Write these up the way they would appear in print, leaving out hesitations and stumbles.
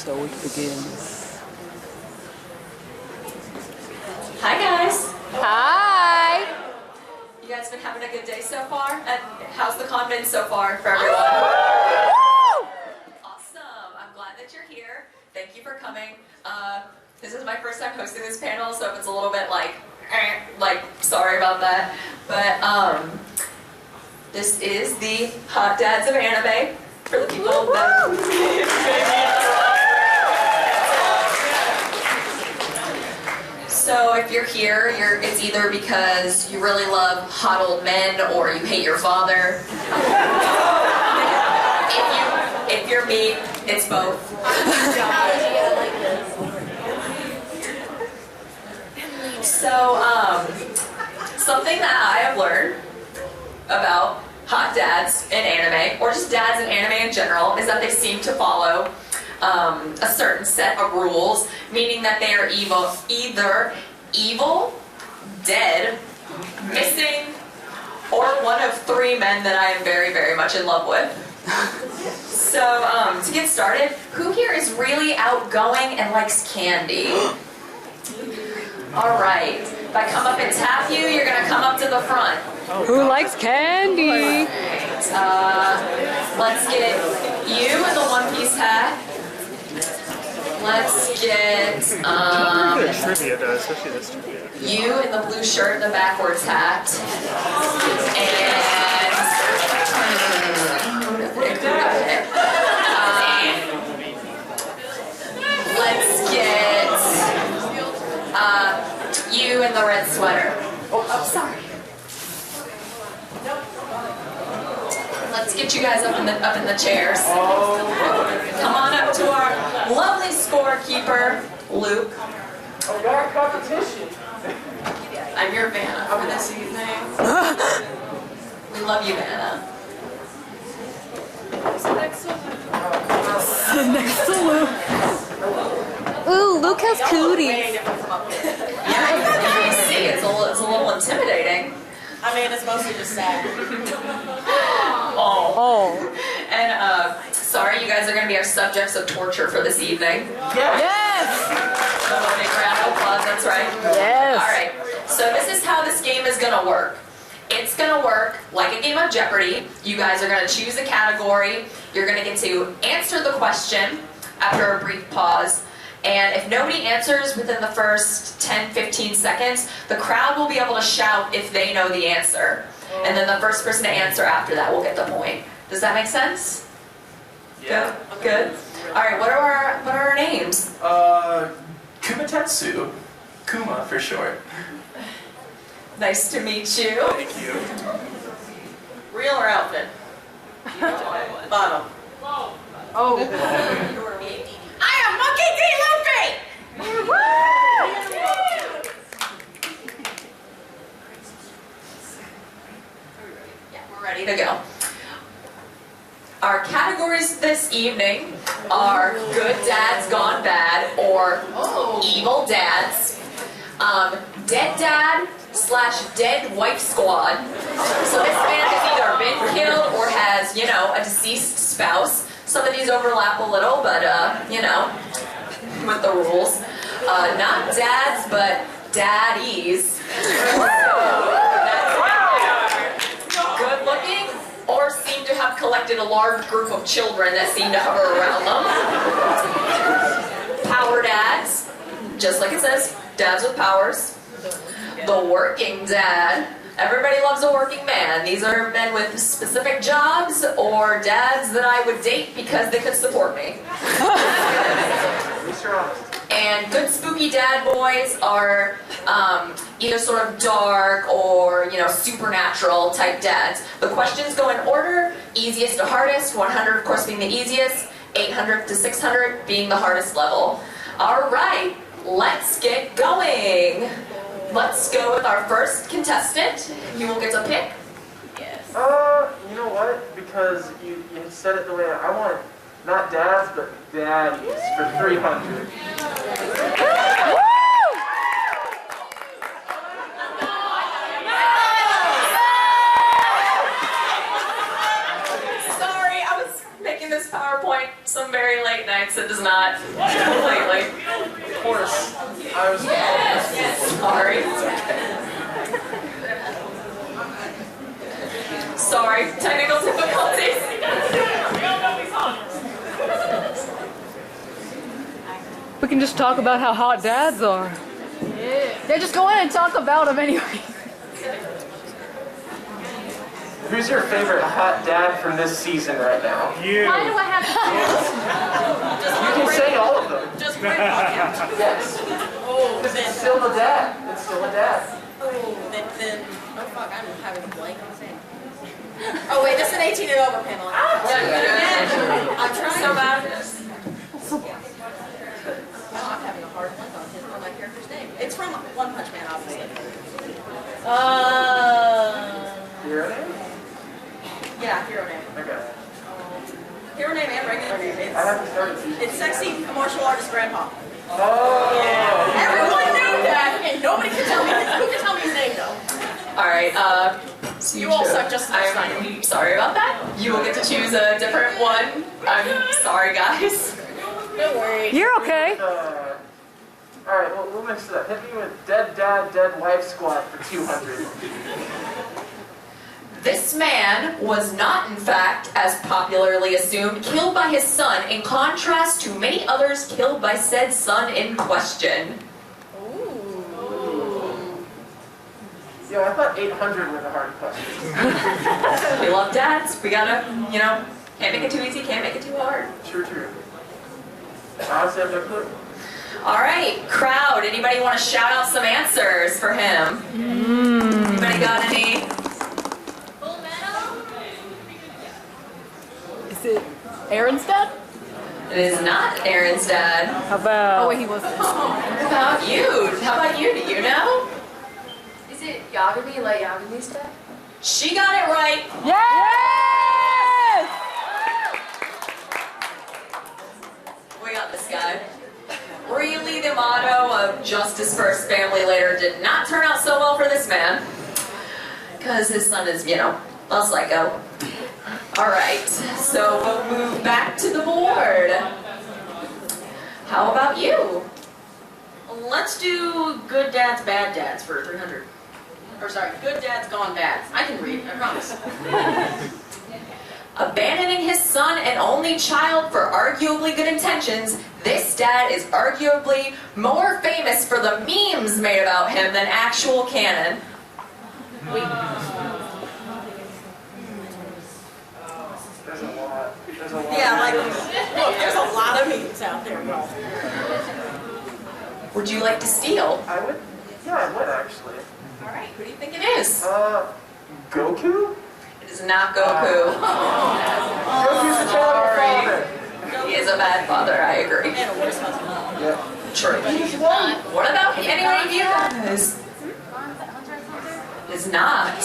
So it begins. Hi guys. Hi. You guys been having a good day so far? And how's the con been so far for everyone? Awesome. I'm glad that you're here. Thank you for coming. This is my first time hosting this panel, so if it's a little bit like sorry about that. But this is the Hot Dads of Anime for the people that. So if you're here, it's either because you really love hot old men or you hate your father. If you're me, it's both. So something that I have learned about hot dads in anime, or just dads in anime in general, is that they seem to follow a certain set of rules, meaning that they are either evil, dead, missing, or one of three men that I am very, very much in love with. So, to get started, who here is really outgoing and likes candy? Alright, if I come up and tap you, you're gonna come up to the front. Who likes candy? Let's get you in the one-piece hat. Let's get trivia though, especially this trivia. you in the blue shirt and the backwards hat. And let's get you in the red sweater. Oh, sorry. Let's get you guys up in the chairs. Come on up to our lovely scorekeeper, Luke. Oh, got competition. I'm your Vanna for this evening. We love you, Vanna. Next to Luke. Ooh, Luke has cooties. Yeah, you see, it's a little intimidating. I mean, it's mostly just sad. Oh. And sorry, you guys are going to be our subjects of torture for this evening. Yes. So a big round of applause, that's right. Yes. All right, so this is how this game is going to work. It's going to work like a game of Jeopardy. You guys are going to choose a category. You're going to get to answer the question after a brief pause. And if nobody answers within the first 10-15 seconds, the crowd will be able to shout if they know the answer. And then the first person to answer after that will get the point. Does that make sense? Yeah. Good. All right, what are our names? Kumatetsu. Kuma for short. Nice to meet you. Thank you. Real or outfit? Bottom. Oh. I am Monkey D. Luffy! Yeah, we're ready to go. Our categories this evening are Good Dads Gone Bad or Evil Dads, Dead Dad / Dead Wife Squad. So this man has either been killed or has, a deceased spouse. Some of these overlap a little, but, with the rules. Not dads, but daddies. Good looking, or seem to have collected a large group of children that seem to hover around them. Power dads, just like it says, dads with powers. The working dad. Everybody loves a working man. These are men with specific jobs or dads that I would date because they could support me. And good spooky dad boys are either sort of dark or, supernatural type dads. The questions go in order, easiest to hardest, 100 of course being the easiest, 800 to 600 being the hardest level. All right, let's get going. Let's go with our first contestant. You will get to pick. Yes. You know what? Because you said it the way I want, not dads, but daddies for 300. Sorry, I was making this this PowerPoint some very late nights. It does not completely. Of course. I was. Sorry. Sorry, technical difficulties. We can just talk about how hot dads are. They just go in and talk about them anyway. Who's your favorite hot dad from this season right now? You. Why do I have to You can say all of them. Just bring on him. Yes. Oh, Because then, it's still a dad. It's still a dad. then, oh fuck, I'm having a blank on saying. Oh wait, this is an 18 and over panel. I'm trying. So bad. Now I'm having a hard blank on my character's name. It's from One Punch Man, obviously. Your name? Yeah, hero name. Okay. Hero name and regular name. I haven't started season. It's sexy martial artist grandpa. Oh. Everyone knew that, and nobody can tell me. Who can tell me his name though? All right. So You all suck just as much. I'm sorry about that. You will get to choose a different one. I'm sorry, guys. Don't worry. You're okay. All right, well, we'll mix it up. Hit me with dead dad, dead wife squad for 200. This man was not, in fact, as popularly assumed, killed by his son, in contrast to many others killed by said son in question. Yo, I thought 800 were the hard questions. We love dads. We gotta, can't make it too easy, can't make it too hard. True, true. Honestly, I have no clue. All right, crowd, anybody want to shout out some answers for him? Anybody got any? Is it Aaron's dad? It is not Aaron's dad. How about? Oh wait, he wasn't. How about you? How about you? Do you know? Is it Yagami, like Yagami's dad? She got it right. Yes! We got this guy. Really, the motto of justice first, family later did not turn out so well for this man. Because his son is, a psycho. Alright, so we'll move back to the board. How about you? Let's do good dads, bad dads for 300. Or sorry, good dads gone bad. I can read, I promise. Abandoning his son and only child for arguably good intentions, this dad is arguably more famous for the memes made about him than actual canon. There's a lot. There's a lot. Yeah, look, there's a lot of memes out there, y'all. Would you like to steal? I would? Yeah, I would actually. Alright, who do you think it is? Goku? It is not Goku. Goku's the terrible father. He is a bad father, I agree. And a worse husband. Yeah. True. What about anyone of you guys? It is not.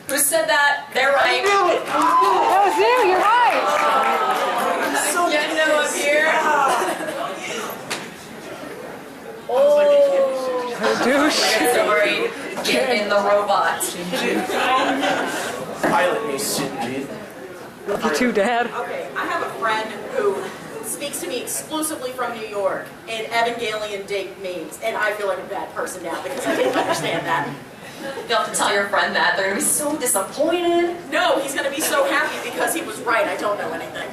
Who said that? They're right. That was you. You're right. Get no up here. Douche. Sorry. Get in the robot. Pilot me, Shinji. Love you too, Dad. Okay, I have a friend who speaks to me exclusively from New York and Evangelion dig memes, and I feel like a bad person now because I didn't understand that. You'll have to tell your friend that. They're going to be so disappointed. No, he's gonna be so happy because he was right. I don't know anything.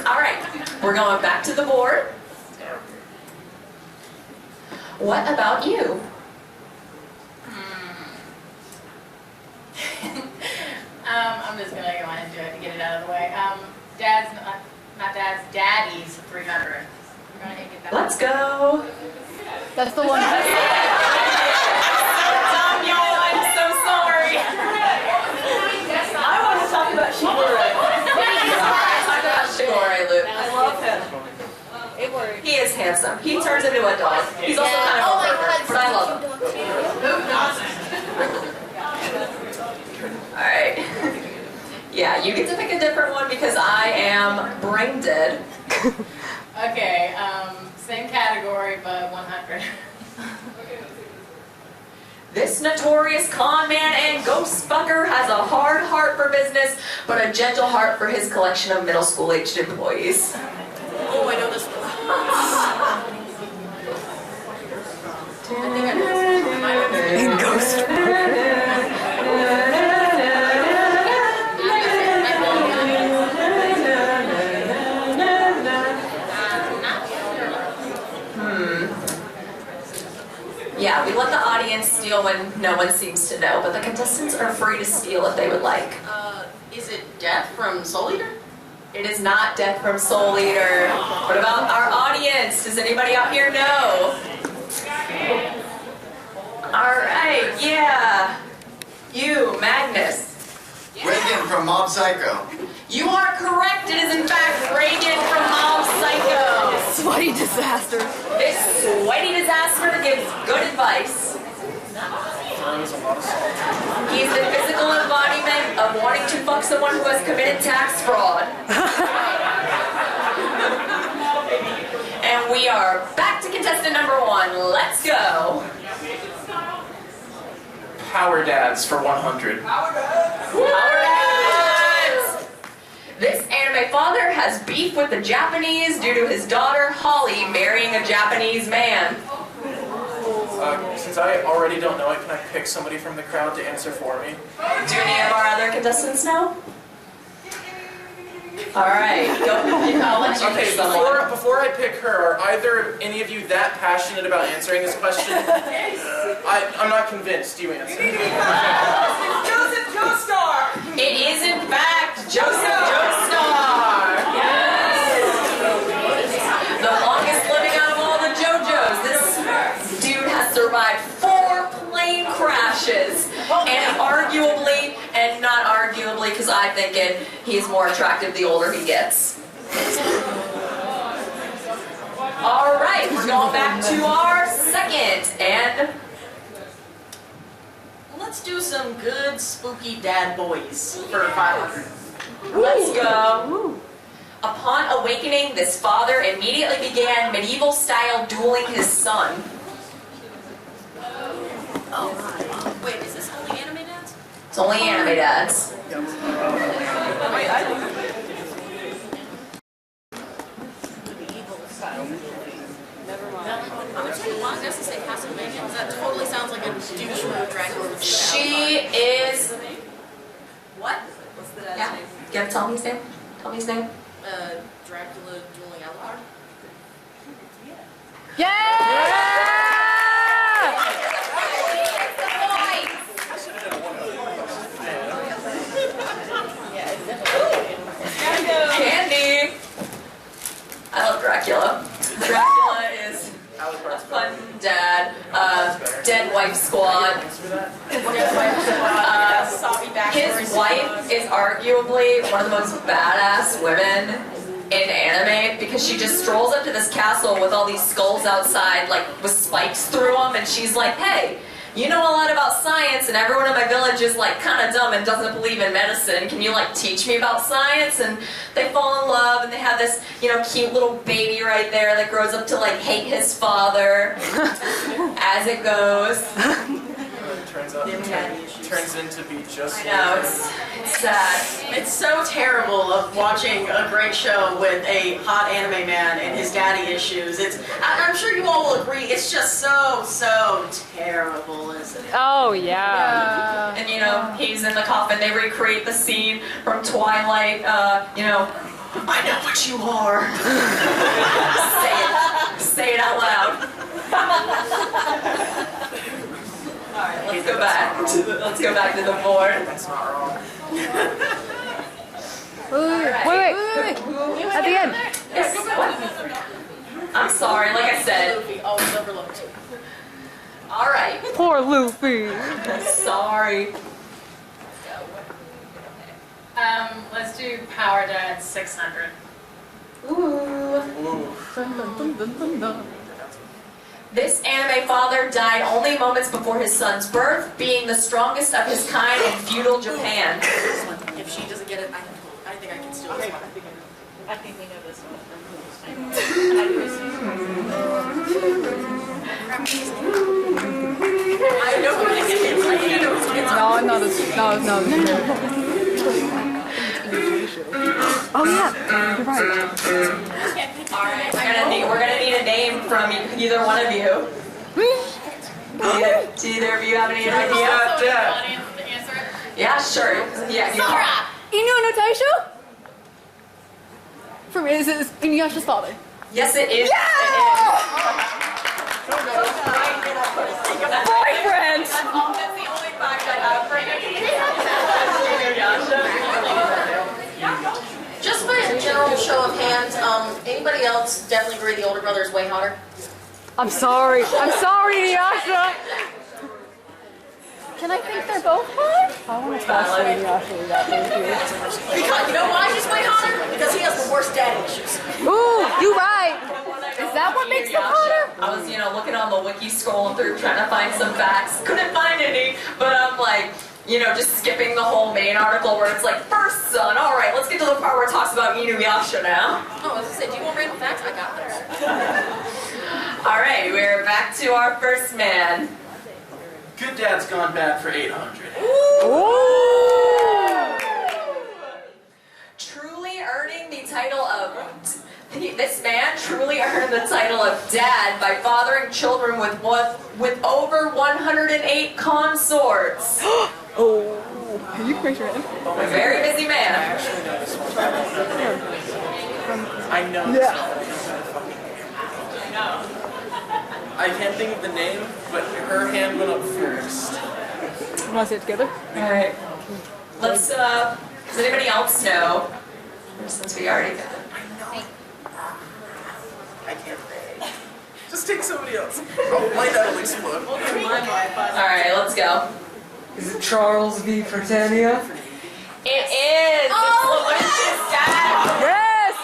Alright. We're going back to the board. What about you? I'm just gonna go ahead and do it to get it out of the way. Dad's, not dad's, daddy's 300. We're gonna get that. Let's go. That's the one. Tom, y'all, I'm so sorry. I want to talk about Shigure. Talk about Shigure, Luke. I love him. It worked. He is handsome. He turns into a dog. He's also kind of a pervert, but I love him. Alright. Yeah, you get to pick a different one because I am brain dead. Okay, same category, but 100. This notorious con man and ghost fucker has a hard heart for business, but a gentle heart for his collection of middle school-aged employees. Oh, I know this one. I think I know this one. Am I Ghost. Yeah, we let the audience steal when no one seems to know, but the contestants are free to steal if they would like. Is it Death from Soul Eater? It is not Death from Soul Eater. What about our audience? Does anybody out here know? Alright, yeah. You, Magnus. Reagan from Mob Psycho. You are correct. It is in fact Reagan from Mob Psycho. Sweaty disaster. This sweaty disaster gives good advice. He is the physical embodiment of wanting to fuck someone who has committed tax fraud. And we are back to contestant number 1. Let's go. Power dads for 100. Power dads! This anime father has beef with the Japanese due to his daughter Holly marrying a Japanese man. Since I already don't know it, can I pick somebody from the crowd to answer for me? Do any of our other contestants know? Alright, I'll let you Okay, pick someone. before I pick her, are either any of you that passionate about answering this question? I'm not convinced. You answer. Joseph Joestar! It is in fact Joseph Joestar! Yes! The longest living out of all the JoJos. This dude has survived 4 plane crashes. And arguably, and not arguably, because I think he's more attractive the older he gets. Alright, we're going back to our second, and Let's do some good spooky dad boys for 500. let's go. Upon awakening, this father immediately began medieval-style dueling his son. Oh, wait, is this only anime dads? It's only anime dads. I'm gonna take a long guess to say Castlevania, because that totally sounds like a douche move Dracula would say. She is... What? What's the dad's Yeah, name? you gotta tell me his name? Tell me his name. Dracula dueling Alucard? Yeah! Candy! I love Dracula. Dracula is a fun dad. Dead wife squad. His wife is arguably one of the most badass women in anime because she just strolls up to this castle with all these skulls outside, like with spikes through them, and she's like, hey, you know a lot about science, and everyone in my village is like kind of dumb and doesn't believe in medicine. Can you like teach me about science? And they fall in love, and they have this, you know, cute little baby right there that grows up to like hate his father as it goes. Turns into be just. I know, it's sad. It's so terrible of watching a great show with a hot anime man and his daddy issues. I'm sure you all will agree, it's just so terrible, isn't it? Oh, yeah. And you know, he's in the coffin. They recreate the scene from Twilight. You know, I know what you are. Say it out loud. All right, let's go back to the board. That's not wrong. Wait. At the end. I'm sorry, like I said. Luffy, always overlooked. All right. Poor Luffy. Sorry. Let's do Power Dad 600. Ooh. This anime father died only moments before his son's birth, being the strongest of his kind in feudal Japan. If she doesn't get it, I think I can steal this one. I think we know this one. I know who it is. No, no, no. Oh yeah, you're right. Alright, we're gonna need a name from either one of you. Do either of you have any idea? Also, the audience to answer it. Yeah, sure. Yeah, you Inu no Taisho? For me, this is Inuyasha's father. Yes, it is. Boyfriend! That's the only fact I have for you. Just by a general show of hands, anybody else definitely agree the older brother is way hotter? I'm sorry, Inuyasha! Can I think they're both hot? I want to toss Inuyasha with that, thank you. Because, you know why he's way hotter? Because he has the worst daddy issues. Ooh, you right! Is that what makes them hotter? I was, looking on the wiki, scrolling through, trying to find some facts. Couldn't find any, but I'm like, just skipping the whole main article where it's like, first son, all right, let's get to the part where it talks about Inuyasha now. Oh, I was gonna say, do you want random facts? I got this. All right, we're back to our first man. Good dad's gone bad for 800. Truly earning the title of... This man truly earned the title of dad by fathering children with over 108 consorts. Oh, you can raise your hand. A very busy man. I know. Yeah. I can't think of the name, but her hand went up first. You want to say it together? All right. Let's, does anybody else know? Since we already got it. I can't think. Just take somebody else. Oh, my dad will explode. Alright, let's go. Is it Charles V. Britannia? It is! Oh, it's Lucius dad! Yes!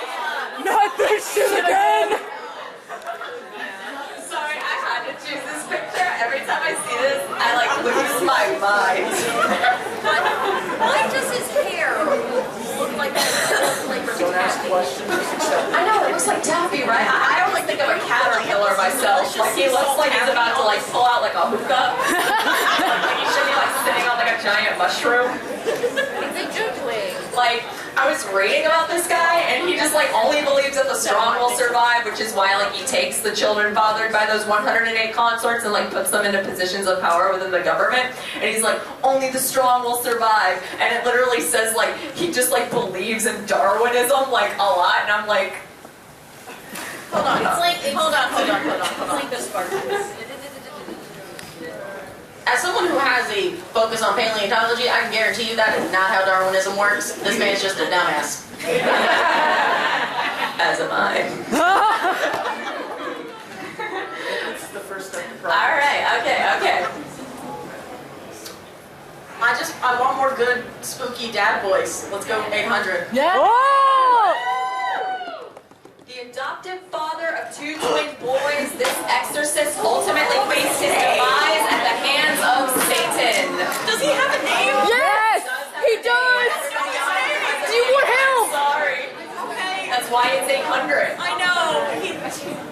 Not this shit again! Sorry, I had to choose this picture. Every time I see this, I lose my mind. Why does his hair look like that? Don't ask questions, just accept it. I know, it looks like Taffy, right? I always think of a caterpillar myself. He looks like he's about to pull out a hookah. He should be sitting on a giant mushroom. I was reading about this guy, and he just only believes that the strong will survive, which is why he takes the children fathered by those 108 consorts and puts them into positions of power within the government. And he's like, only the strong will survive. And it literally says he just believes in Darwinism a lot, and I'm like, Hold on. Hold on. It's like this part. As someone who has a focus on paleontology, I can guarantee you that is not how Darwinism works. This man's just a dumbass. as am I. It's the first step to All right, okay. I want more good, spooky dad boys. Let's go 800. Yeah! Oh! The adoptive father of two twin boys, this exorcist ultimately faced his demise at the hands of Satan. Does he have a name? Yes! He does! Do you want help? Sorry. Okay. That's why it's 800. I know.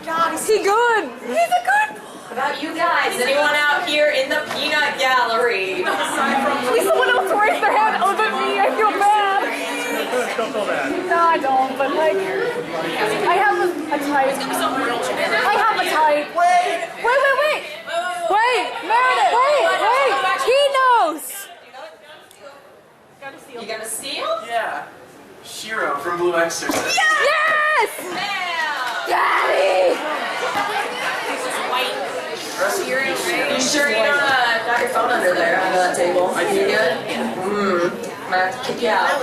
God, Is he good? He's a good boy. What about you guys? Anyone out here in the peanut gallery? Please someone else raise their hand other than me. I feel bad. Don't feel bad. No, I don't, but I have a type. I have a type. Wait, Meredith, wait. He knows. You got a seal? Yeah. Shiro from Blue Exorcist. Yes! Daddy! You sure you don't got your phone under there under that table? I do. You good? I'm gonna have to kick you out.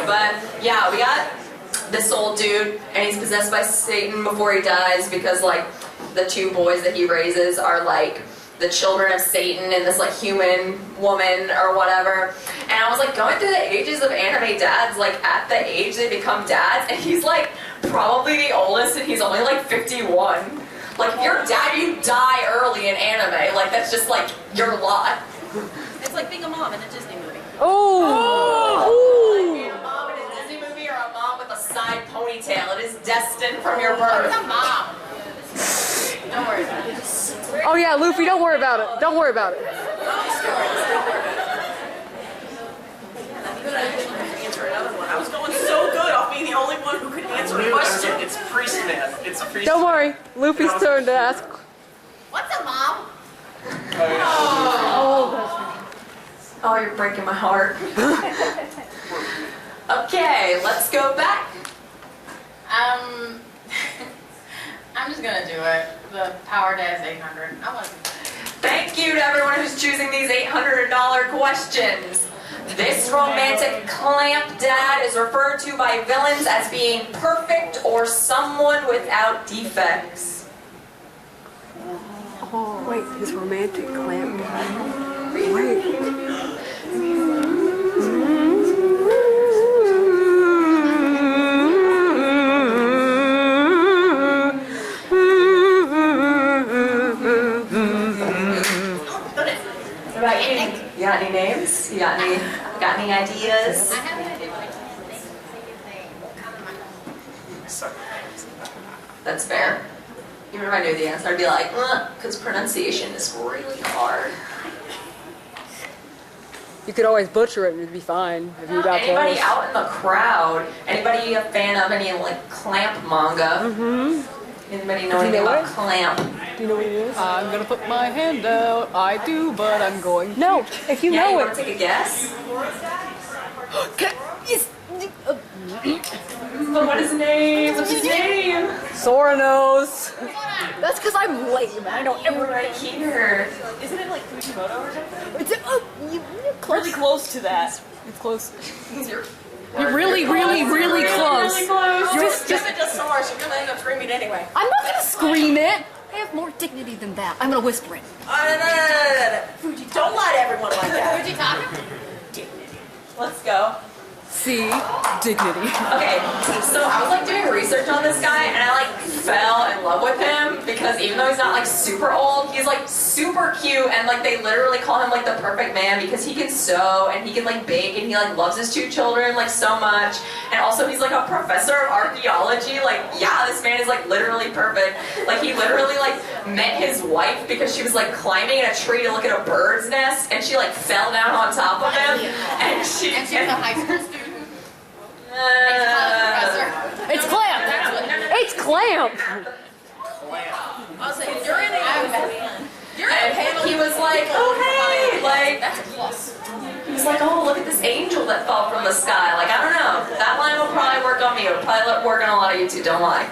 But yeah, we got this old dude, and he's possessed by Satan before he dies because the two boys that he raises are the children of Satan and this human woman or whatever. And I was going through the ages of anime dads, at the age they become dads, and he's probably the oldest, and he's only 51. If you're a dad, you die early in anime. That's just your lot. it's like being a mom in a Disney movie. Oh! Being a mom in a Disney movie or a mom with a side ponytail. It is destined from your birth. I'm a mom. Don't worry about it. Oh yeah, Luffy, don't worry about it. Don't worry about it. Answer another one. I was going so good off being the only one who could answer a question. It's priest man. It's priest. Don't worry, Luffy's turn to ask. What's up, Mom? Oh, you're breaking my heart. Okay, let's go back. I'm just gonna do it. The Power Dad's 800. I want to. Thank you to everyone who's choosing these $800 questions. This romantic clamp dad is referred to by villains as being perfect or someone without defects. Oh, wait, his romantic clamp dad. Wait. What about you? You got any names? You got any ideas? I have an idea, but I can't think of anything. That's fair. Even if I knew the answer, I'd be like, because pronunciation is really hard. You could always butcher it and it'd be fine if you got Anybody close. out in the crowd? Anybody a fan of any like clamp manga? Anybody know anything about clamp? Do you know what it is? I'm gonna put my hand out. I do, but I'm going. No, if you Yeah, know you it. want to take a guess? But what is his name? What's his name? Sora knows. That's because I'm lame. I don't ever. Right here. Isn't it like Fujimoto or something? It's you're close. Really close to that. It's close. You're really, really, really close. Really close. Just give it to Sora. She's gonna end up screaming anyway. I'm not gonna scream it. I have more dignity than that. I'm gonna whisper it. No. Fuji, don't lie to everyone like that. Who'd you talk to? Let's go. See? Dignity. Okay, so I was like doing research on this guy and I like fell in love with him because even though he's not like super old, he's like super cute and like they literally call him like the perfect man because he can sew and he can like bake and he like loves his 2 children like so much. And also he's like a professor of archaeology. Like, yeah, this man is like literally perfect. Like he literally like met his wife because she was like climbing in a tree to look at a bird's nest and she like fell down on top of him and she And she was a high school student. uh, It's clamp. It's clamp. I was saying, you're in a panel. he was like, oh hey, like That's a plus. he was like, oh look at this angel that fell from the sky. Like I don't know, that line will probably work on me. It'll probably work on a lot of you too. Don't lie.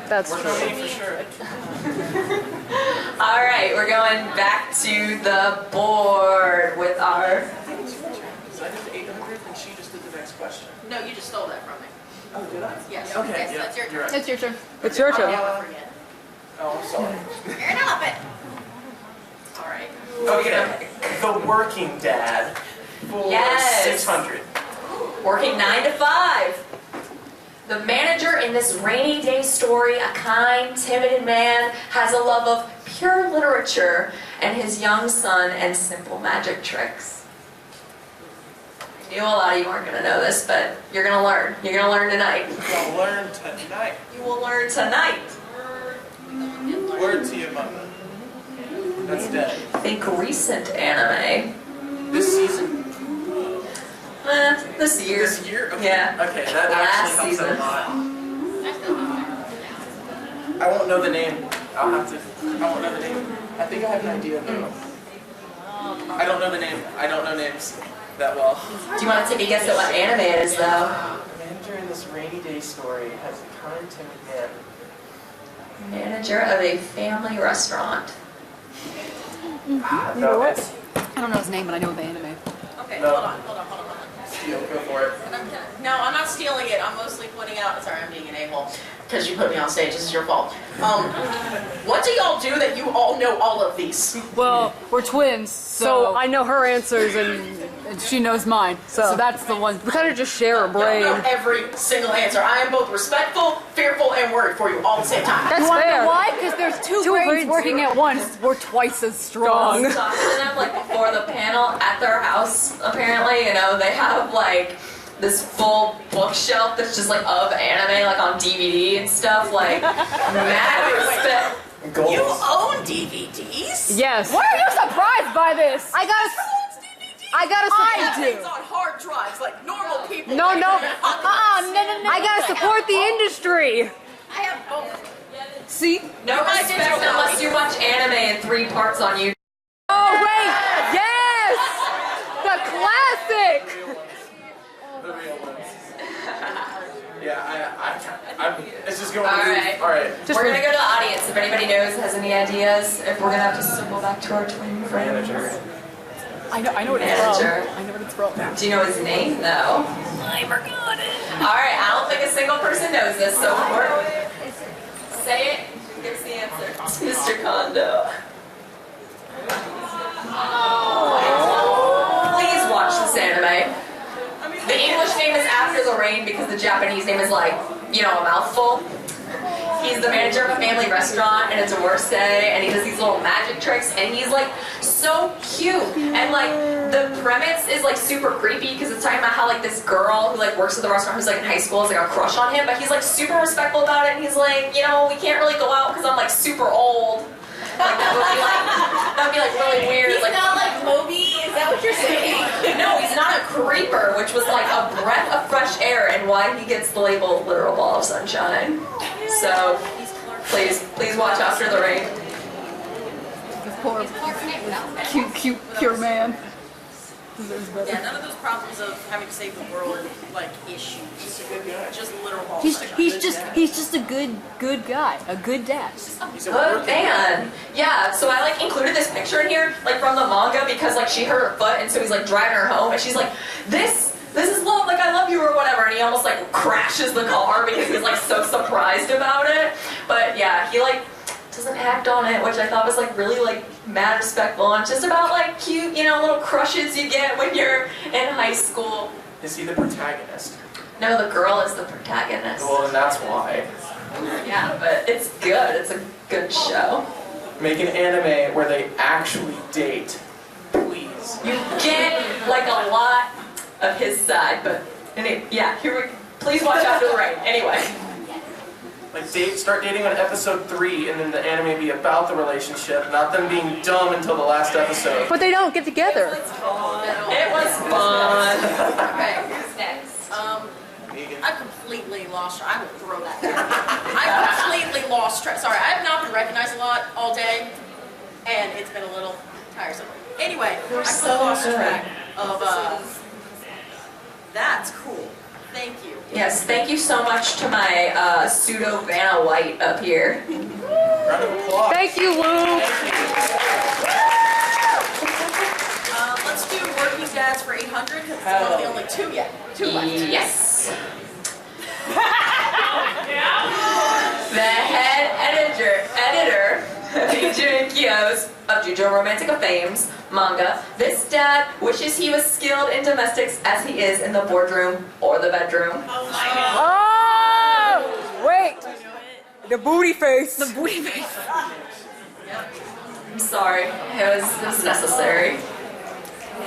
That's true. For sure. All right, we're going back to the board with our. So I did the 800 and she just did the next question. No, you just stole that from me. Oh, did I? Yes. Okay, Yes, yeah, that's your you're right. It's your turn. It's your I'll turn. never forget. Oh, I'm sorry. You're an elephant. All right. Okay, the working dad for Yes. 600. Working 9 to 5. The manager in this rainy day story, a kind, timid man, has a love of pure literature and his young son and simple magic tricks. I knew a lot of you weren't going to know this, but you're going to learn. You're going to learn tonight. We'll learn tonight. You will learn tonight. Word to your mother. That's dead. Think recent anime. This season? This year. This year? Okay. Yeah. Okay, that Last actually helps season. a lot. I won't know the name. I won't know the name. I think I have an idea though. I don't know the name. I don't know names that well. Do you want to take a guess at what anime it is, though? The manager in this rainy day story has a kind, timid man. Manager of a family restaurant. You know what? I don't know his name, but I know the anime. Okay, No. hold on. Steal, go for it. No, I'm not stealing it. I'm mostly pointing out. Sorry, I'm being an a-hole. Because you put me on stage. This is your fault. What do y'all do that you all know all of these? Well, we're twins, so I know her answers and she knows mine. So that's the one. We kind of just share a I brain. know every single answer. I am both respectful, fearful, and worried for you all at the same time. That's You want to fair. know why? Because there's two brains brains. working at once. We're twice as strong. Talking to them like before the panel at their house. Apparently, you know, they have like this full bookshelf that's just like of anime, like on DVD and stuff. Like mad respect. You own DVDs? Yes. Why are you surprised by this? I gotta I support things on hard drives like normal people. No. I gotta support the industry. I have both. See? No respect unless you watch anime in 3 parts on YouTube. Oh wait, yes, the classic. The real ones. Yeah, it's just going All to right. All right. We're gonna go to the audience. If anybody knows, has any ideas, if we're gonna have to circle back to our twin friend. Manager. I know what it's Manager. from. I know what it's from. Do you know his name? No. I forgot it. All right. I don't think a single person knows this, so say it. Give us the answer. It's Mr. Kondo. Please watch this anime. The English name is After the Rain because the Japanese name is like, you know, a mouthful. He's the manager of a family restaurant and it's a worst day and he does these little magic tricks and he's like so cute and like the premise is like super creepy because it's talking about how like this girl who like works at the restaurant who's like in high school has like a crush on him, but he's like super respectful about it and he's like, you know, we can't really go out because I'm like super old. Like that would be like really weird. He's like, not like Moby, is that what you're saying? No, he's not a creeper, which was like a breath of fresh air and why he gets the label literal ball of sunshine. So please watch After the Rain. Poor, cute, pure man. Yeah, none of those problems of having to save the world like issues. Just literal ball. He's just a good guy, a good dad. Good man. Yeah, so I like included this picture in here, like from the manga because like she hurt her foot and so he's like driving her home and she's like, this is love, like I love you or whatever, and he almost like crashes the car because he's like so surprised about it. But yeah, he like doesn't act on it, which I thought was like really like mad respectful and just about like cute, you know, little crushes you get when you're in high school. Is he the protagonist? No, the girl is the protagonist. Well, then that's why. Yeah, but it's good. It's a good show. Make an anime where they actually date, please. You get like a lot of his side, but please watch After the Rain. Anyway. Like start dating on episode 3 and then the anime be about the relationship, not them being dumb until the last episode. But they don't get together. It was fun. Okay, who's next? I completely lost. I will throw that down. I completely lost track. Sorry, I have not been recognized a lot all day, and it's been a little tiresome. Anyway, I so lost track of. That's cool. Thank you. Yes, thank you so much to my pseudo Vanna White up here. Round of applause. Thank you, Lou. Let's do Working Dads for 800 because it's one of the only 2 yet. 2 left. Yes. The head editor of JoJo Romantic of Fame's manga. This dad wishes he was skilled in domestics as he is in the boardroom or the bedroom. Oh, wait. The booty face. The booty face. I'm sorry. It was necessary.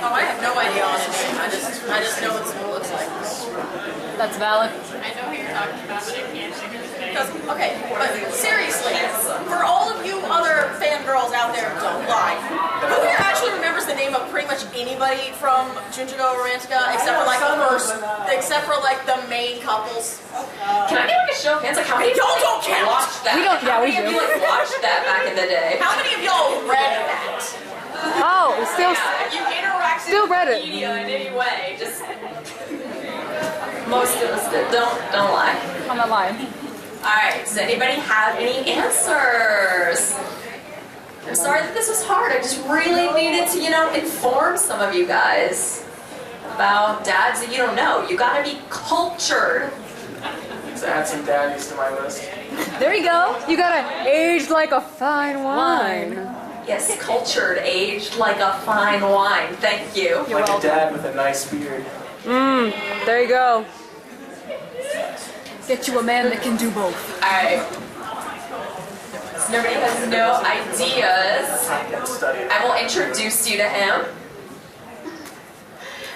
Oh, I have no idea honestly. I just know what it looks like. That's valid. I know who you're talking about, but I can't think of his name. Okay, but seriously, for all of you other fangirls out there, don't lie. Who here actually remembers the name of pretty much anybody from Junjo Romantica except for like except for like the main couples? Can I get like a show of hands? Like how many of Y'all you don't count. watched that? We don't- yeah, we How many of do. you like watched that back in the day? How many of y'all read that? Oh, still. Yeah, if you interacted Still read with it. media in any way, just most of us did. Don't lie. I'm not lying. Alright, does anybody have any answers? I'm sorry that this was hard. I just really needed to, inform some of you guys about dads that you don't know. You gotta be cultured. Let's add some daddies to my list. There you go. You gotta age like a fine wine. Yes, cultured, aged like a fine wine. Thank you. You're Like welcome. a dad with a nice beard. There you go. Get you a man that can do both. Alright. So nobody has no ideas. Let's study it. I will introduce you to him.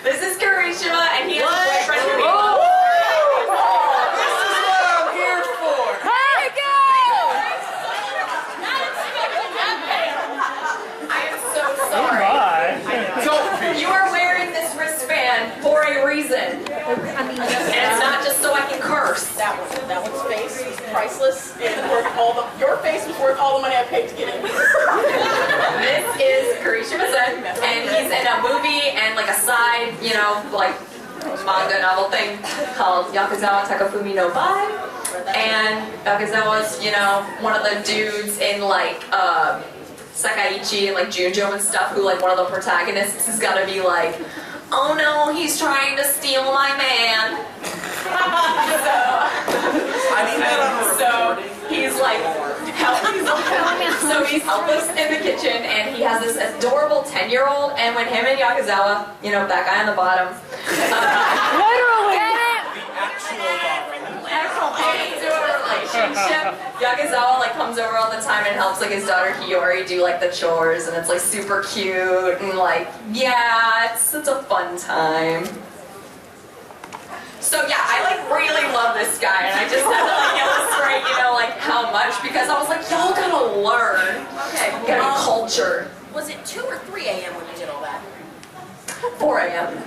This is Karishima, and he is a boyfriend who This is what I'm here for! There you go! I am so reason. And it's not just so I can curse. That one's face is priceless and worth your face was worth all the money I paid to get in. This is Carisha Mazen, and he's in a movie and like a side, you know, like manga novel thing called Yakuzawa Takafumi no Bai. And Yakuzawa's, you know, one of the dudes in like Sakaichi and like Junjo and stuff who like one of the protagonists is gonna be like, oh no, he's trying to steal my man. So he's like, he's helpless in the kitchen, and he has this adorable 10-year-old, and when him and Yakuzawa, you know, that guy on the bottom, into a relationship, Yakuzawa like comes over all the time and helps like his daughter Hiyori do like the chores, and it's like super cute and like, yeah, it's a fun time. So yeah, I like really love this guy, and I just had to like illustrate, you know, like how much, because I was like, y'all gotta learn. Okay. You gotta be cultured. Was it 2 or 3 a.m. when you did all that? 4 a.m.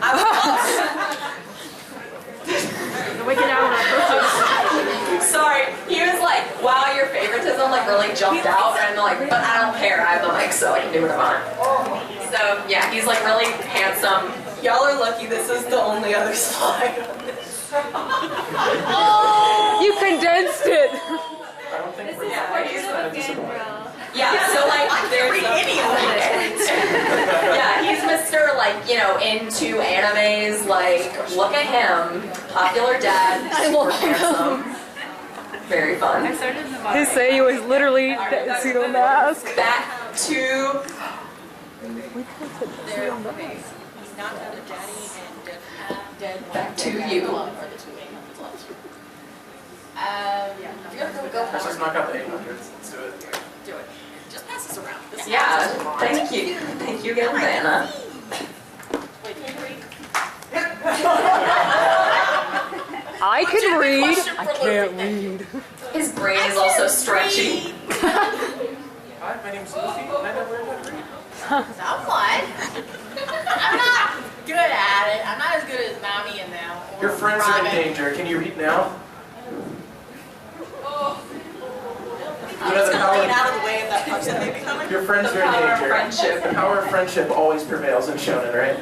Sorry, he was like, wow, your favoritism like really jumped out, and like, but I don't care, I have the mic, so I can do what I want. So yeah, he's like really handsome. Y'all are lucky this is the only other slide on this. You condensed it. I don't think we're he's kind of disappointed. Yeah, so like there's yeah, he's Mr. like, you know, into animes, like look at him, popular dad, super handsome, very fun. His say he was literally dancing on the mask. Back to Not out of Daddy and Dead. back to you. Are the 2 a.m. slots. If you're gonna go Let's just for knock out the 800s. Let's do it. do it. Just pass this around. This Yeah, is a lot. thank you again, Vanna. Wait, can you read? I can read. question I for can't Luffy. read. His brain is also stretchy. Hi, my name's Luffy, and I never learned how to read. Somewhat. I'm not good at it. I'm not as good as Nami and them. or Your friends are in Robin. danger. Can you read now? I'm just gonna lean out of the way of that punch that may be coming. Your friends are in Power of danger. friendship. The power of friendship always prevails in shonen, right?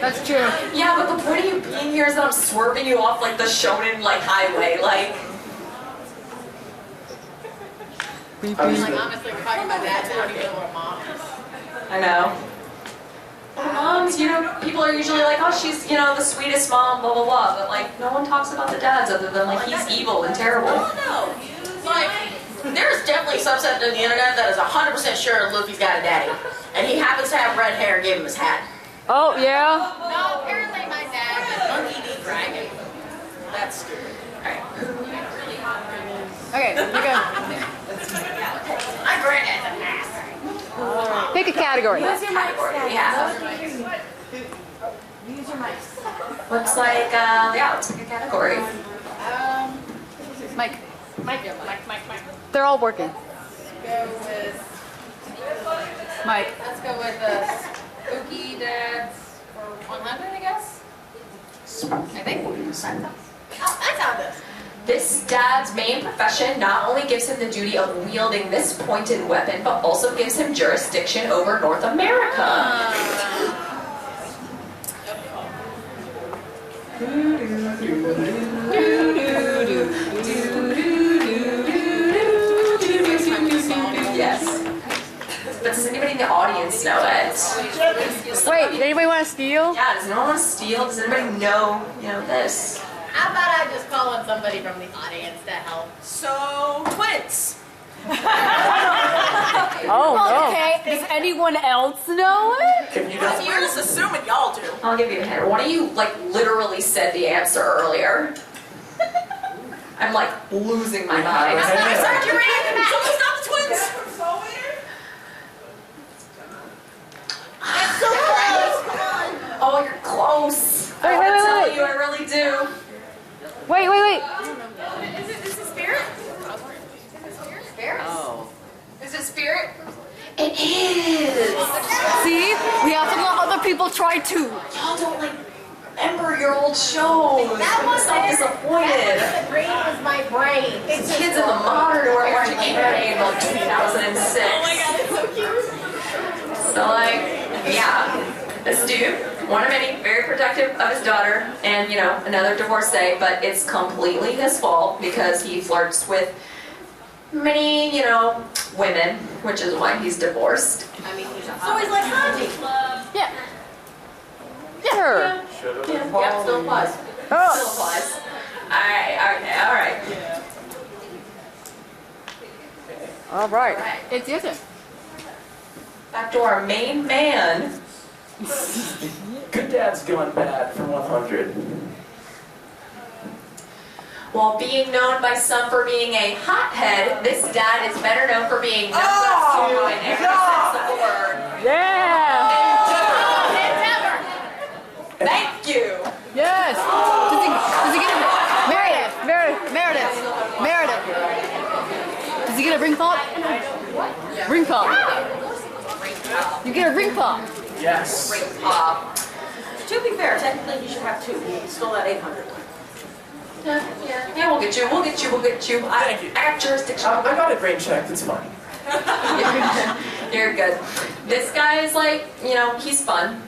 That's true. Yeah, but the point of you being here is that I'm swerving you off like the shonen like highway, like. Beep, I was beep. Like, honestly, we're talking about dads. I don't even know what a mom is. I know. Moms, you know, people are usually like, oh, she's, you know, the sweetest mom, blah, blah, blah. But, like, no one talks about the dads other than, like, he's evil and terrible. Oh no. Like, there's definitely a subset of the internet that is 100% sure Luffy's got a daddy. And he happens to have red hair and gave him his hat. Oh, yeah? No, apparently my dad is Monkey D. Dragon. That's stupid. Okay, you go. My granddad's an ass. Pick a category. Category we have. Looks like, yeah, let's pick a category. Mike. Mike. They're all working. Go with, Mike. let's go with Spooky Dads for 100, I guess? I think. Oh, that's how this. This dad's main profession not only gives him the duty of wielding this pointed weapon, but also gives him jurisdiction over North America. Yes. But does anybody in the audience know it? Wait, did anybody want to steal? Yeah, does no one want to steal? Does anybody know, this? How about I just call in somebody from the audience to help? So, twins. Oh, no. Okay, does anyone else know it? If you don't, You're just assuming y'all do. I'll give you a hint. One of you, like, literally said the answer earlier. I'm, like, losing my mind. I started you reading. Someone's not the twins. That's so close. Come on. Oh, you're close. I Wait, want wait, to tell wait. you, I really do. Wait. Is it Spirit? Spirit? Oh. Is it Spirit? It is. See? We have to let other people try too. Y'all don't, like, remember 4-year-old shows. That was so disappointed. The brain was my brain. It's kids in the modern who are watching anime in like 2006. Oh my god, it's so cute. So like, yeah, this dude, one of many, very protective of his daughter, and you know, another divorcee, but it's completely his fault because he flirts with many, you know, women, which is why he's divorced. I mean, he's like, honey. Yeah. Sure. Yeah, still applies. Oh. Still applies. Alright, okay, alright. All right. It's your turn. Back to our main man. Good dad's going bad for 100. While being known by some for being a hothead, this dad is better known for being number 2 in every sense of the word. Yeah. Thank you. Yes. Does he get a Meredith? Does he get a ring pop? Ring pop. You get a ring pop. Yes. To be fair, technically you should have 2. You stole that 800. Yeah, we'll get you. Thank you. I got jurisdiction. I got it brain checked, it's fine. You're good. This guy is like, you know, he's fun.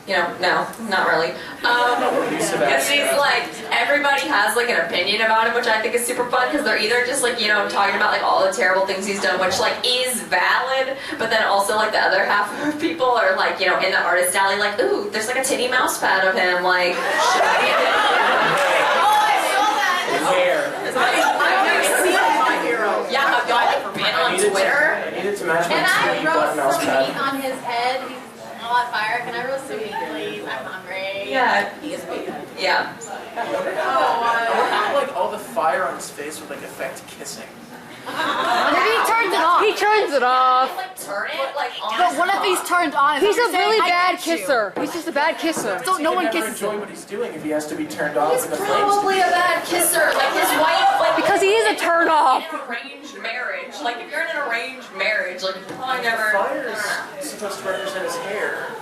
You know, no, not really. Because he's like, everybody has like an opinion about him, which I think is super fun because they're either just like, you know, talking about like all the terrible things he's done, which like is valid, but then also like the other half of people are like, you know, in the artist alley, like, ooh, there's like a titty mouse pad of him, like, should I Where? I've seen my hero. Yeah, have y'all like been on Twitter? I needed to match my Can I TV button roast mouse some pad. meat on his head? He's on fire. Can I roast some meat, please? I'm hungry. Yeah. He is big. Yeah. I wonder how like all the fire on his face would like affect kissing. Maybe he turns it off. He turns it off. Like turn it like on. But what if he's turned on? He's a really bad get you. kisser. He's just a bad kisser. So no He one can never kisses enjoy him. what he's doing if he has to be turned off He's and the flames. probably a bad kisser. Like his wife, like Because he is a turn off. in an arranged marriage. Like if you're in an arranged marriage, like you probably never. Fire is supposed to represent his hair.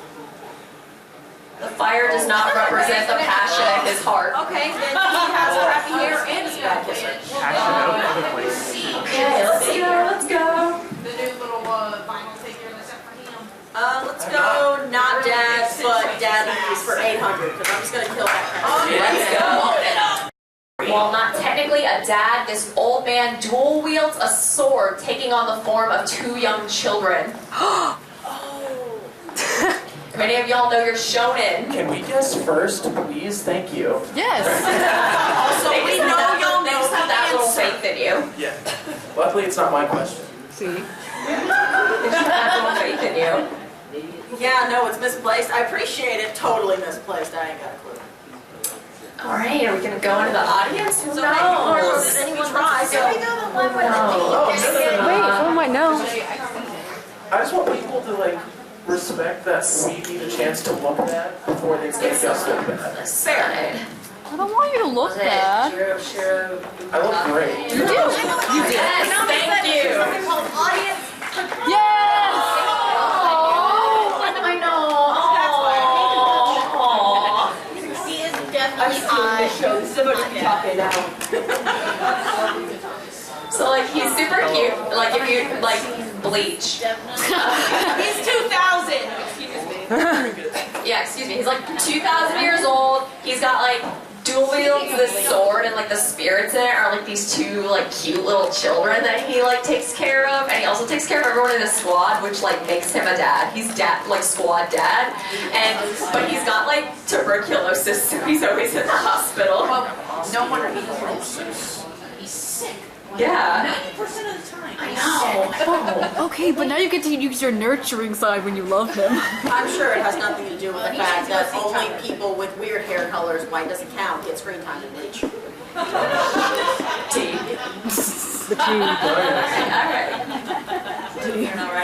The fire does not represent the passion in his heart. Okay, then he has crappy hair and is a bad kisser. Passion out of the place. Okay, let's go. The new little vinyl figure that's up for him. Let's go, not dad, but daddies for 800, because I'm just going to kill that crap. Let's go. While not technically a dad, this old man dual wields a sword taking on the form of 2 young children. Many of y'all know your shonen. Can we guess first, please? Thank you. Yes. Also, we know y'all They know just have the that little answer. faith in you. Yeah. Luckily, it's not my question. See? They just have that little faith in you. Yeah, no, it's misplaced. I appreciate it. Totally misplaced. I ain't got a clue. Alright, are we gonna go into the audience? Who So knows? does anyone try? So We go the one with Oh, the Wait, someone might know. I just want people to like respect that we need a chance to look bad before they make us look bad. Fair. I don't want you to look bad. I look great. You do. You do. Yes, thank you. something called audience. Yes. I know. Aww. He is definitely high. So like he's super cute. Like if you like bleach. He's 2,000. Yeah, excuse me. He's like 2,000 years old. He's got like dual wields this sword, and like the spirits in it are like these 2 like cute little children that he like takes care of, and he also takes care of everyone in his squad, which like makes him a dad. He's dad, like squad dad, but he's got like tuberculosis, so he's always in the hospital. No wonder he's sick. Yeah. 90% of the time. I know. Okay, but now you get to use your nurturing side when you love him. I'm sure it has nothing to do with the fact that only people with weird hair colors, white doesn't count, get screen time to bleach. Tea. The tea.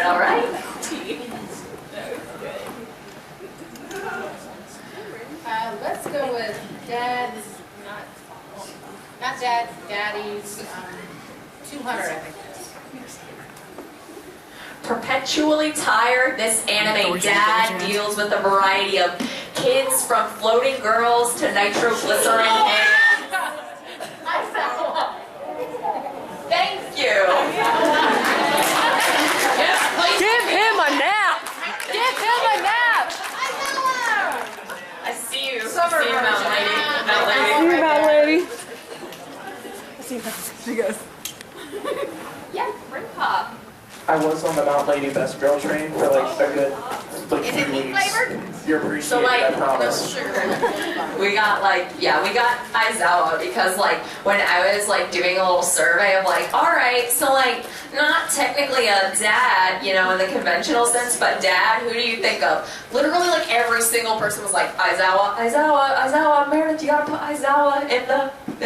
All right. Tea. Let's go with dad's, not dad's, daddy's, 200, I think. Perpetually tired, this anime dad deals with a variety of kids from floating girls to nitroglycerin hands. Thank you. Give him a nap! Give him a nap! I see you. See you, Mount Lady. Mount Lady. See you, Mount Lady. See you, she goes. Yeah, ring pop. I was on the Mount Lady Best Girl train for like a good like Is it few meat weeks. flavored? You're appreciated, So, like, I promise. We got Aizawa because like when I was like doing a little survey of like, all right, so like not technically a dad, you know, in the conventional sense, but dad, who do you think of? Literally like every single person was like Aizawa, Aizawa, Aizawa, Meredith, you gotta put Aizawa in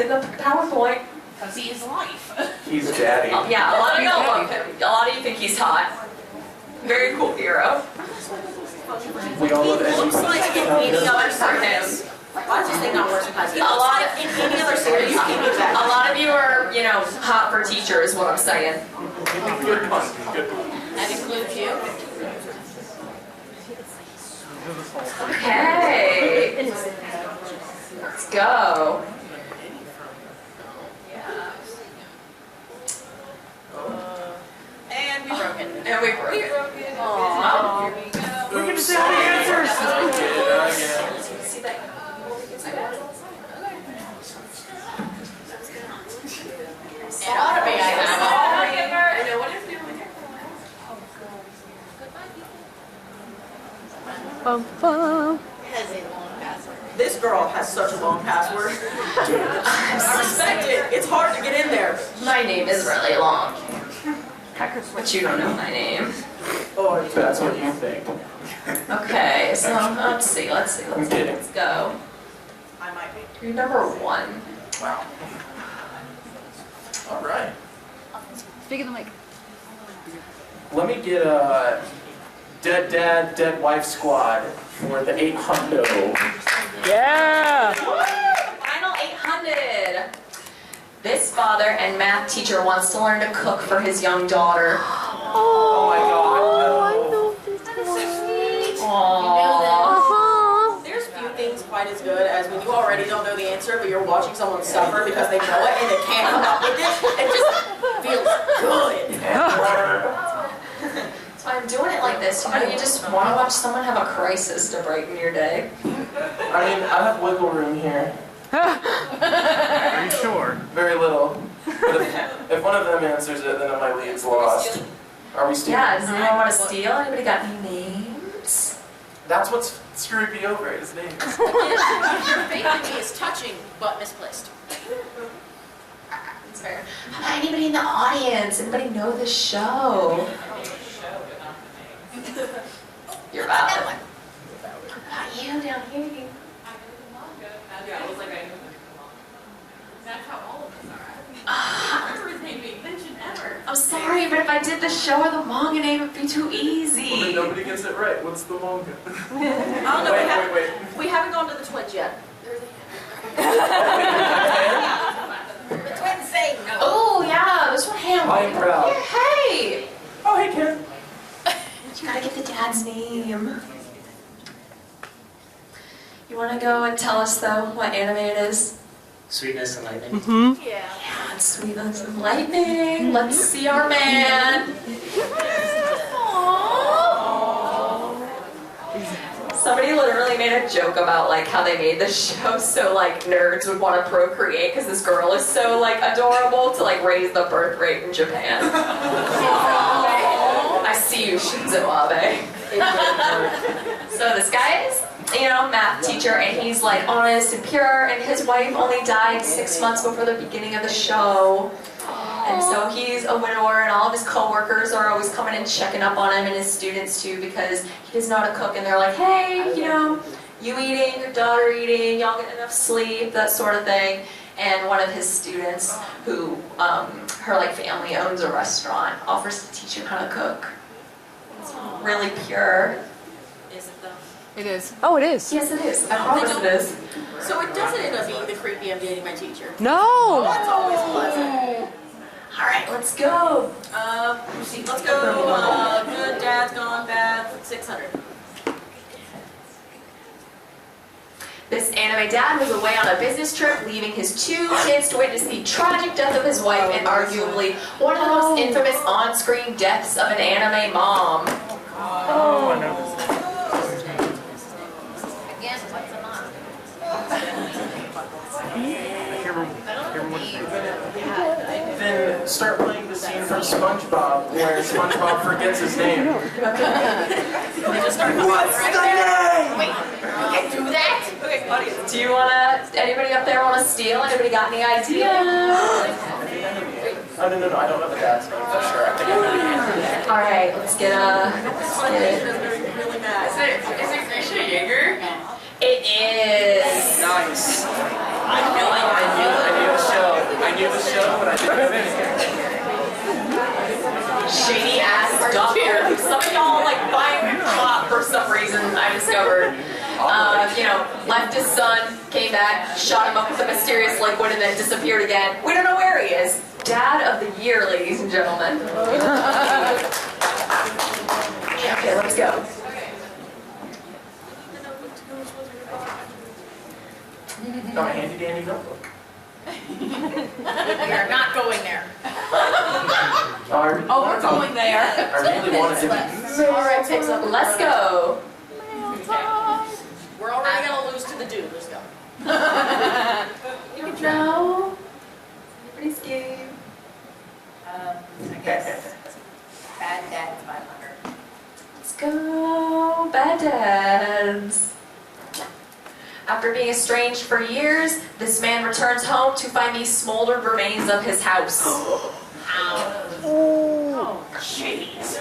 the PowerPoint. Because he is life. He's daddy. Yeah, a lot of y'all love him. A lot of you think he's hot. Very cool hero. We all love He looks like in any other For him. series. Why does this thing not work sometimes? He A looks lot like in any other series. A lot of you are, you know, hot for teacher is what I'm saying. Good pun. Good pun. That includes you. Okay. Let's go. And we broke it. And we broke it. Aww. We're gonna say all the answers. Again. See that? It ought to be, I know. What is it? Bum, bum. Has a long password. This girl has such a long password. I respect it. It's hard to get in there. My name is really long. But you don't know my name. Oh, that's what you think. Okay, so let's see. I'm kidding. Let's go. I might be. You're number 1. Wow. All right. Speak of the mic. Let me get a dead dad, dead wife squad for the 800. Yeah! Final 800. This father and math teacher wants to learn to cook for his young daughter. Oh my god, no. Aww. There's few things quite as good as when you already don't know the answer, but you're watching someone suffer because they know it and they can't come up with it. It just feels good. That's why I'm doing it like this. You know, you just want to watch someone have a crisis to brighten your day. I mean, I have wiggle room here. Are you sure? Very little. But if one of them answers it, then my lead's lost. Are we stealing? Yeah, does anyone want to steal? Anybody got any names? That's what's screwed me over, his name. Your faith in me is touching, but misplaced. That's fair. How about anybody in the audience? Anybody know the show? You're valid. How about you down here? Yeah, it was like I knew that's how all of us are. I remember his name being mentioned ever. I'm sorry, but if I did the show or the manga name, it'd be too Well, then easy. nobody gets it right. What's the manga? I don't know. Wait. We haven't gone to the twins yet. The twins say no. Oh, yeah, there's one hand. I am proud. Hey! Oh, hey, Ken. You gotta get the dad's name. You wanna go and tell us, though, what anime it is? Sweetness and lightning. Mm-hmm. Yeah. Yeah, it's Sweetness and Lightning. Let's see our man. Somebody literally made a joke about like how they made the show so like nerds would want to procreate because this girl is so like adorable to like raise the birth rate in Japan. I see you, Shinzo Abe. So this guy is, you know, math teacher, and he's like honest and pure, and his wife only died 6 months before the beginning of the show. And so he's a widower, and all of his co-workers are always coming and checking up on him, and his students too, because he doesn't know how to cook, and they're like, hey, you know, you eating, your daughter eating, y'all getting enough sleep, that sort of thing. And one of his students, who her like family owns a restaurant, offers to teach him how to cook. It's really pure. Is it though? It is. Oh, it is. Yes, it is. I promise it is. So it doesn't end up being the creepy I'm dating my teacher. No! That's always pleasant. All right, let's go. Let's go. Good, dad's gone bad. 600. This anime dad was away on a business trip, leaving his 2 kids to witness the tragic death of his wife and arguably one of the most infamous on-screen deaths of an anime mom. Oh, I know this. Again, what's a mom? Then start playing the scene from SpongeBob where SpongeBob forgets his name. What's the name? Wait, you can do that? Okay, audience. Do you anybody up there wanna steal? Anybody got any ideas? Oh, no, I don't know the dad's name for sure. I think I know the answer. Alright, let's get it. Really mad. Is it Grisha Jaeger? It is. Nice. I feel like I knew the show. I knew the show, but I didn't know the name. Shady ass doctor who some of y'all like find hot for some reason, I discovered. Left his son, came back, shot him up with a mysterious liquid, and then disappeared again. We don't know where he is. Dad of the year, ladies and gentlemen. Okay, let's go. Got a handy dandy notebook. we are not going there. Oh, we're going there. I really wanted to be. Alright, picks up. Let's go. We're already gonna lose to the dude. Let's go. No. Everybody's game. I guess Bad Dad's 500. Let's go. Bad dads. After being estranged for years, this man returns home to find the smoldered remains of his house. Oh, jeez.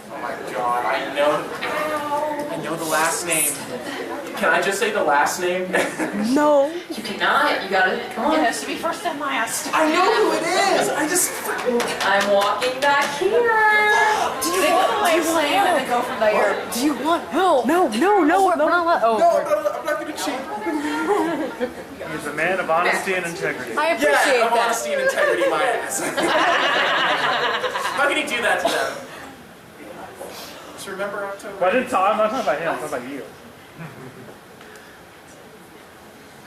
Oh my god, I know the last name. Can I just say the last name? No. You cannot. You gotta. Come on. It has to be first and last. I know who it is! I just freaking... I'm walking back here. Do you want help? Go from there. Do you want help? No, we're not allowed. Oh, No, I'm not gonna cheat. He's a man of honesty and integrity. I appreciate Yeah, of that. honesty and integrity, my ass. How can he do that to them? Just remember October. But I'm not talking about him, I'm talking about you.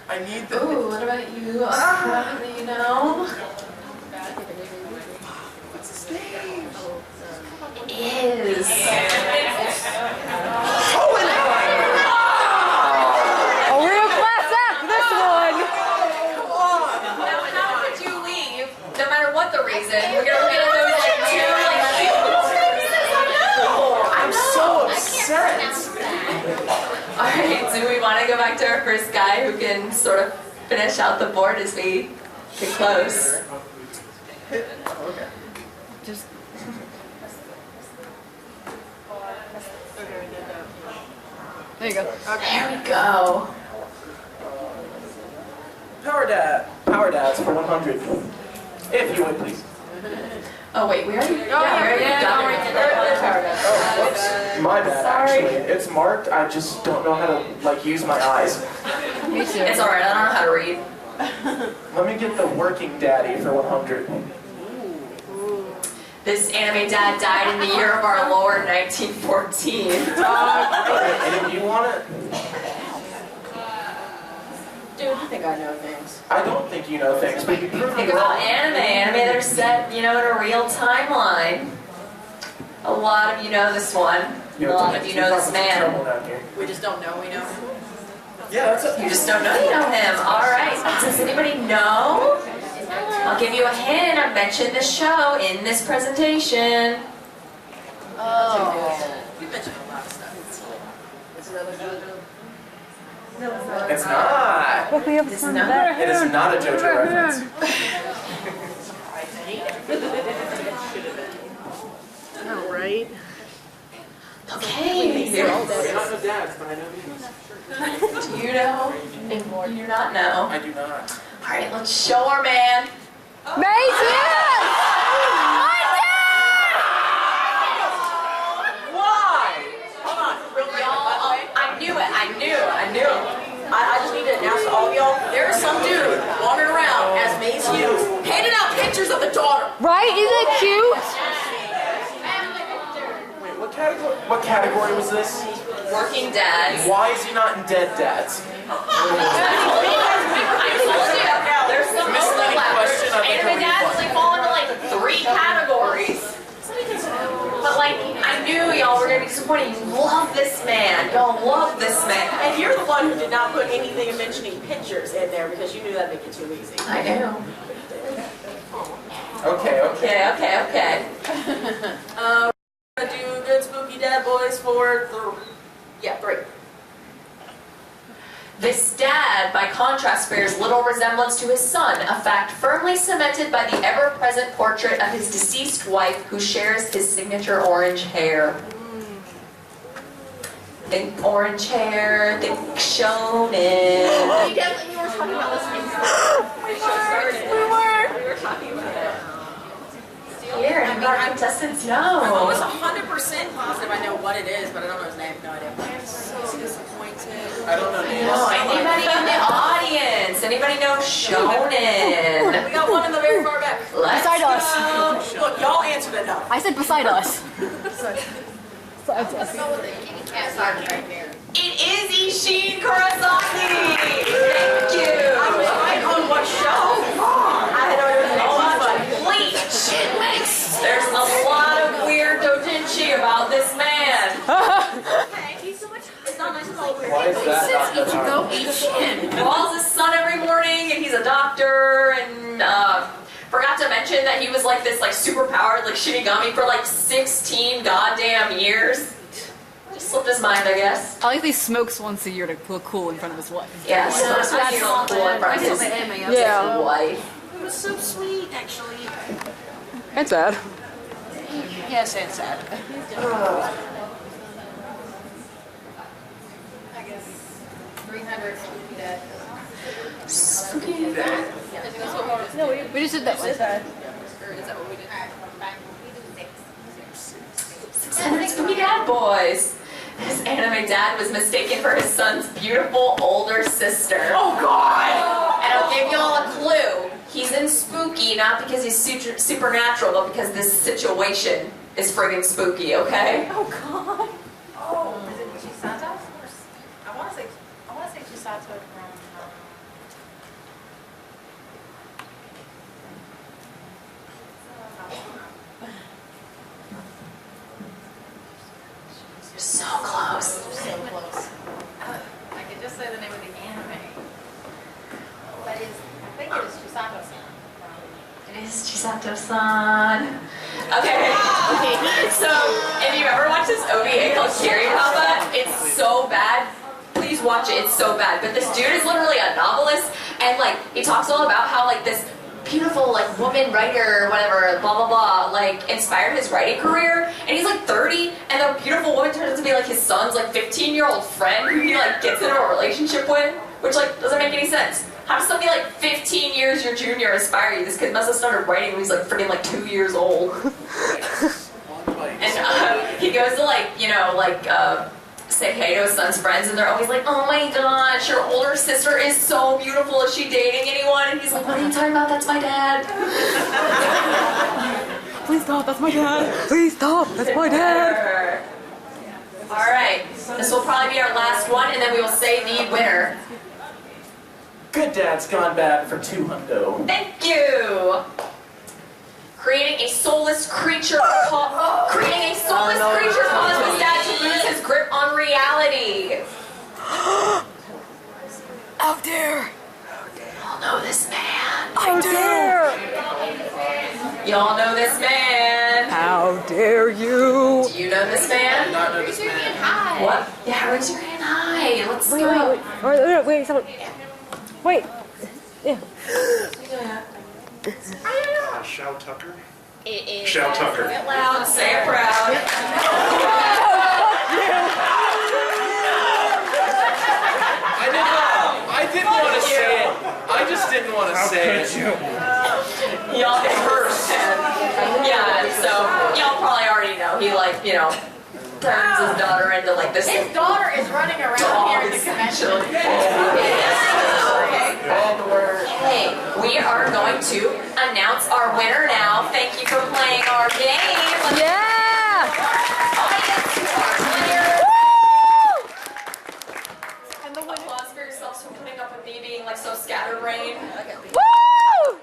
I need the... Ooh, what about you? You know? What's his name? It is. A real class act, this one. Now, how could you leave? No matter what the reason, we're gonna look at those like 2 like I'm so upset. Alright, do we want to go back to our first guy who can sort of finish out the board as we get close? Just. There you go. There we go. Power dads for 100. If you would, please. Oh wait, we already. yeah, we already yeah, got we it. already did that. Oh, whoops. My bad, Sorry. actually. It's marked, I just don't know how to, use my eyes. Me too. It's alright, I don't know how to read. Let me get the working daddy for 100. This anime dad died in the year of our Lord, 1914. Alright, and if you want it, Dude, I think I know things. I don't think you know things, but you prove Think me about wrong. anime that are set, in a real timeline. A lot of you know this one. A lot of you know this man. We just don't know. We know. Yeah, that's it. You just don't know you know him. Alright, does anybody know? I'll give you a hint. I mentioned the show in this presentation. Oh. You mentioned a lot of stuff. It's not. Look, we have It's fun not. back. It is not a JoJo reference. All right. Okay. I don't know dads, but I know these. Do you know? Do you not know? I do not. Alright, let's show our man. Why? Hold on. Real quick. I knew it. I just need to announce to all of y'all, there's some dude wandering around as May's Hughes, handing out pictures of the daughter. Right? Isn't it cute? Wait, what category was this? working dads. Why is he not in Dead Dads? I told you, there's some Misleading overlap. question, I think Anime it'll be dads fun. like fall into like 3 categories. But like, I knew y'all were gonna be disappointed. You love this man. Y'all love this man. And you're the one who did not put anything mentioning pictures in there because you knew that'd make it too easy. I know. Okay. Okay. We're gonna do good spooky dad boys for 3. This dad, by contrast, bears little resemblance to his son, a fact firmly cemented by the ever-present portrait of his deceased wife, who shares his signature orange hair. Think orange hair, think shonen. You definitely were talking about this when we were talking about it. Here, and our contestants I'm know. almost 100% positive I know what it is, but I don't know his name. No idea. I'm so disappointed. I don't know names. No, anybody in the audience? Anybody know shonen? We got one in the very far back. Let's Beside us. go. Look, y'all answered enough. I said beside us. It is Ishin Kurosaki. Thank you. I was right on what show? I don't even know. Bleach. There's a lot of weird dojinshi about this man. It's not nice to call it Why is that not Ichigo Ishin. Calls his son every morning, and he's a doctor, and forgot to mention that he was like this like super powered like Shinigami for like 16 goddamn years. Just slipped his mind, I guess. I like he smokes once a year to look cool in front of his wife. Yeah, so that's cool in front of his Yeah. wife. It was so sweet, actually. And sad. Yes, and sad. I guess 300 spooky dad. Spooky dad. No, we just did that one. Or is that what we did? Alright, fine. We do 6. 600 spooky dad boys. His anime dad was mistaken for his son's beautiful older sister. Oh, God! And I'll give y'all a clue. He's in spooky not because he's supernatural, but because this situation is friggin' spooky, okay? Oh, God. Oh, is it Chisato? I want to say Chisato from. So close. So close. I could just say the name of the anime. But I think it is Chisato-san. It is Chisato-san. Okay. So, if you ever watched this OVA called Kiri Papa, it's so bad. Please watch it. It's so bad. But this dude is literally a novelist, and like he talks all about how like this beautiful like woman writer or whatever, blah blah blah, like inspired his writing career. And he's like 30, and the beautiful woman turns out to be like his son's like 15-year-old friend who he like gets into a relationship with, which like doesn't make any sense. How does somebody like 15 years your junior inspire you? This kid must have started writing when he's like freaking like 2 years old. And he goes to like, you know, like say hey to his son's friends, and they're always like, oh my gosh, your older sister is so beautiful. Is she dating anyone? And he's like, what are you talking about? That's my dad. Please stop, that's my dad. Please stop, that's my dad. All right, this will probably be our last one, and then we will say the winner. Good Dad's Gone Bad for 200. Thank you. Creating a soulless creature causes his dad to lose his grip on reality. Out there. Y'all know this man. Out there. Y'all know this man. How dare you? Do you know this man? Not know this man. What? Yeah, raise your hand high. Let's go. Wait, someone. Wait. Yeah. Shao Tucker? It is. Shao Tucker. Get loud, say it proud. I didn't want to say it. I just didn't want to say it. Y'all get first. Yeah, so y'all probably already know. He like, you know, turns his daughter into like this His daughter is running around here in the convention. Hey, we are going to announce our winner now. Thank you for playing our game. Yeah. yourselves for putting up with me being like so scatterbrained. Woo!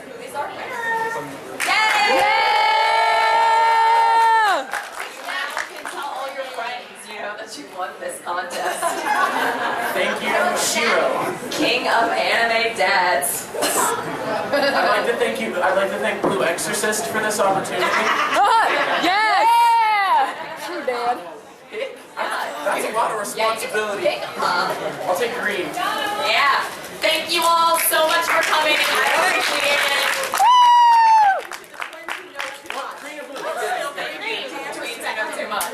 Who is our winner? Yay! Yeah! Now you can tell all your friends, you know, that you won this contest. Thank you, Shiro. King of anime dads. I'd like to thank you. I'd like to thank Blue Exorcist for this opportunity. Yes! True, Dad. That's a lot of responsibility. Pick 'em up. I'll take green. Yeah. Thank you all so much for coming. I appreciate it. Tweets, I know too much.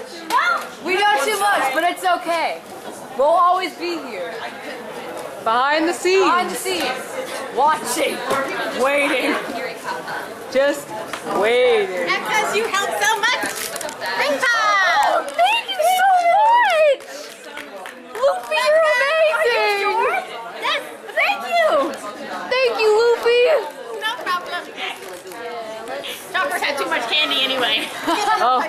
We know too much, but it's okay. We'll always be here. Behind the scenes. Behind the scenes. Watching. Waiting. Just waiting. Because you helped so much. Ring pop! Thank you so much! Luffy, you're amazing! Yes. Thank you! Thank you, Luffy! No problem. Chopper's had too much candy anyway. Oh.